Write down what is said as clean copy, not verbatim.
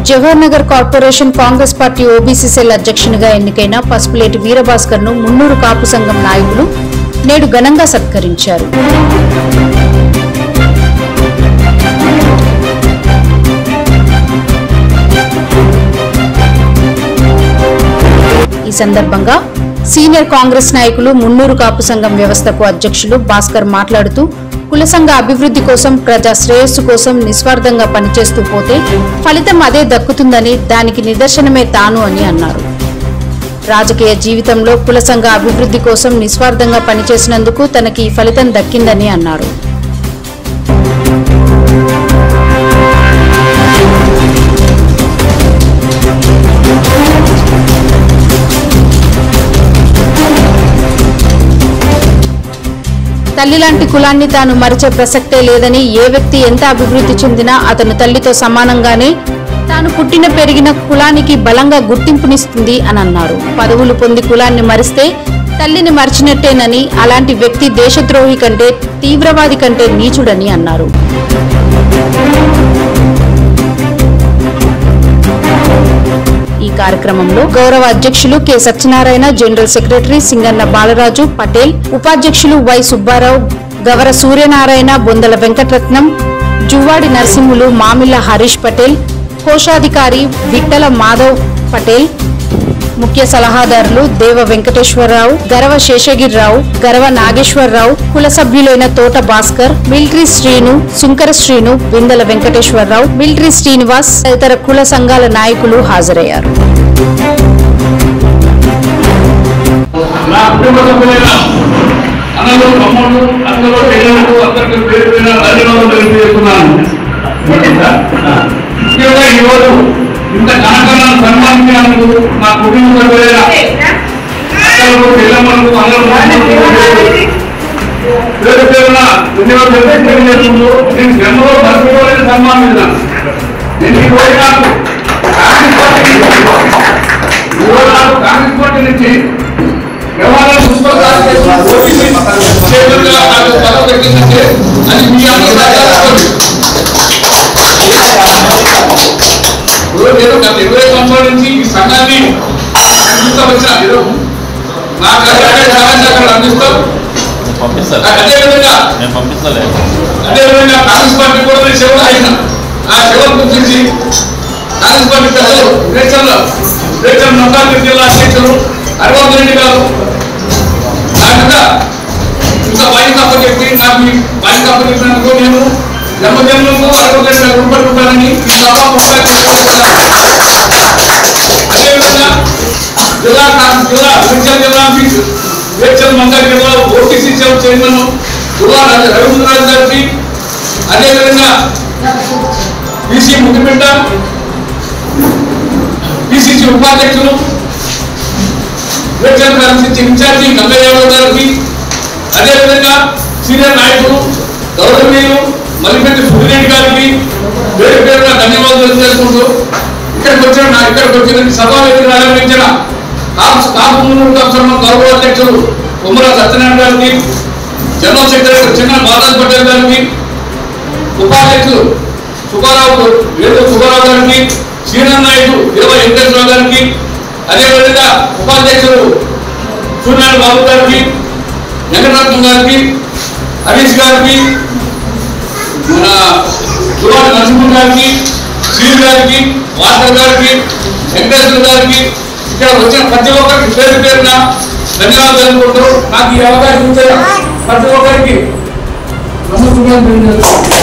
Jawahar Nagar corporation Congress party OBC cell అధ్యక్షునిగా ఎన్నికైన పసుపులేటి వీరభాస్కర్ ను మున్నూరు కాపు సంఘం నాయకులు నేడు ఘనంగా సత్కరించారు. ఈ సందర్భంగా సీనియర్ కాంగ్రెస్ నాయకులు మున్నూరు కాపు సంఘం వ్యవస్థకు అధ్యక్షులు భాస్కర్ మాట్లాడుతూ కుల సంఘ అభివృద్ధి కోసం ప్రజా శ్రేయస్సు కోసం నిస్వార్థంగా పనిచేస్తూ పోతే ఫలితం అదే దక్కుతుందని దానికి నిదర్శనమే తాను అని అన్నారు. రాజకీయ జీవితంలో కుల సంఘ అభివృద్ధి కోసం నిస్వార్థంగా పనిచేసినందుకు తనకి ఈ ఫలితం దక్కిందని అన్నారు. తల్లి లాంటి కులాన్ని తాను మరిచే ప్రసక్తే లేదని, ఏ వ్యక్తి ఎంత అభివృద్ధి చెందినా అతను తల్లితో సమానంగానే తాను పుట్టిన పెరిగిన కులానికి బలంగా గుర్తింపునిస్తుంది అని అన్నారు. పదవులు పొంది కులాన్ని మరిస్తే తల్లిని మరిచినట్టేనని, అలాంటి వ్యక్తి దేశద్రోహి కంటే తీవ్రవాది కంటే నీచుడని అన్నారు. ఈ కార్యక్రమంలో గౌరవ అధ్యక్షులు K Satyanarayana, general secretary Singanna Balaraju Patel, ఉపాధ్యక్షులు వై సుబ్బారావు, గవర సూర్యనారాయణ, బొందల వెంకటరత్నం, జువ్వాడి నరసింహులు, మామిళ్ల హరీష్ పటేల్, కోశాధికారి విట్టల మాధవ్ పటేల్, ముఖ్య సలహాదారులు దేవ వెంకటేశ్వరరావు, గరవ శేషగిరిరావు, గరవ నాగేశ్వరరావు, కుల సభ్యులైన తోట భాస్కర్, మిలిటరీ శ్రీను, సుంకర శ్రీను, బిందల వెంకటేశ్వరరావు, మిలిటరీ శ్రీనివాస్ తదితర కుల సంఘాల నాయకులు హాజరయ్యారు. ఇంత ఘనకాలను సన్మానించినందుకు నా కుటుంబ పిల్లమ్మలకు పేరు పేరున ధన్యవాదాలు తెలియజేస్తుంటూ నేను జన్మలో మర్చిపోలేని సన్మానించాను. నేను ఈ రోజు నాకు కాంగ్రెస్ పార్టీ నుంచి వ్యవహారాలు అది మీ నేను గత 20 సంవత్సరాల నుంచి ఈ సంఘాన్ని అందిస్తూ వచ్చాను. నాకు అందిస్తాం. అదేవిధంగా కాంగ్రెస్ పార్టీ కూడా నేను సేవ అయినా ఆ సేవను గుర్తించి కాంగ్రెస్ పార్టీ పెద్దలు రేచల్ నందాపూర్ జిల్లా అధ్యక్షులు హరివర్ధన్ రెడ్డి గారు నా మీద ఇంత బాధ్యత అప్పచెప్పి నాకు ఈ బాధ్యత అప్పచెప్పినందుకు నేను జన్మజన్మకు 60,000 రూపాయలని ఈ సభ అదేవిధంగా రేచల్ మంగళ జిల్లా ఓటీసీ చైర్మన్ రవీంద్రనాథ్ గారికి, అదేవిధంగా బీసీ ముద్దుబిడ్డ పిసిసి ఉపాధ్యక్షులు రేచల్ కాన్స్టిట్యూన్సీ ఇన్ఛార్జి గంగయ్య గారికి, అదేవిధంగా సీనియర్ నాయకులు గౌరవనీయులు మల్లిపెట్టి సుబ్బారెడ్డి గారికి పేరు పేరుగా ధన్యవాదాలు తెలియజేసుకుంటూ ఇక్కడికి వచ్చిన సభావేదికను ఆరంభించిన గౌరవ అధ్యక్షులు ఉమ్మర సత్యనారాయణ గారికి, జనరల్ సెక్రటరీ చిన్న బాలాజీ పటేల్ గారికి, ఉపాధ్యక్షులు సుబ్బారావు గారికి, సీనియర్ నాయకులు దేవ వెంకటేశ్వరరావు గారికి, అదేవిధంగా ఉపాధ్యక్షులు సూర్యనారాయణ బాబు గారికి, వెంకటరత్నం గారికి, హరీష్ గారికి, మన జువాడి నరసింహ గారికి, శ్రీను గారికి, వాటర్ గారికి, వెంకటేశ్వర గారికి, ఇక్కడ వచ్చిన ప్రతి ఒక్కరికి పేరు పేరున ధన్యవాదాలు తెలుపుకుంటూ నాకు ఈ అవకాశం ఇచ్చిన ప్రతి ఒక్కరికి నమస్కారం.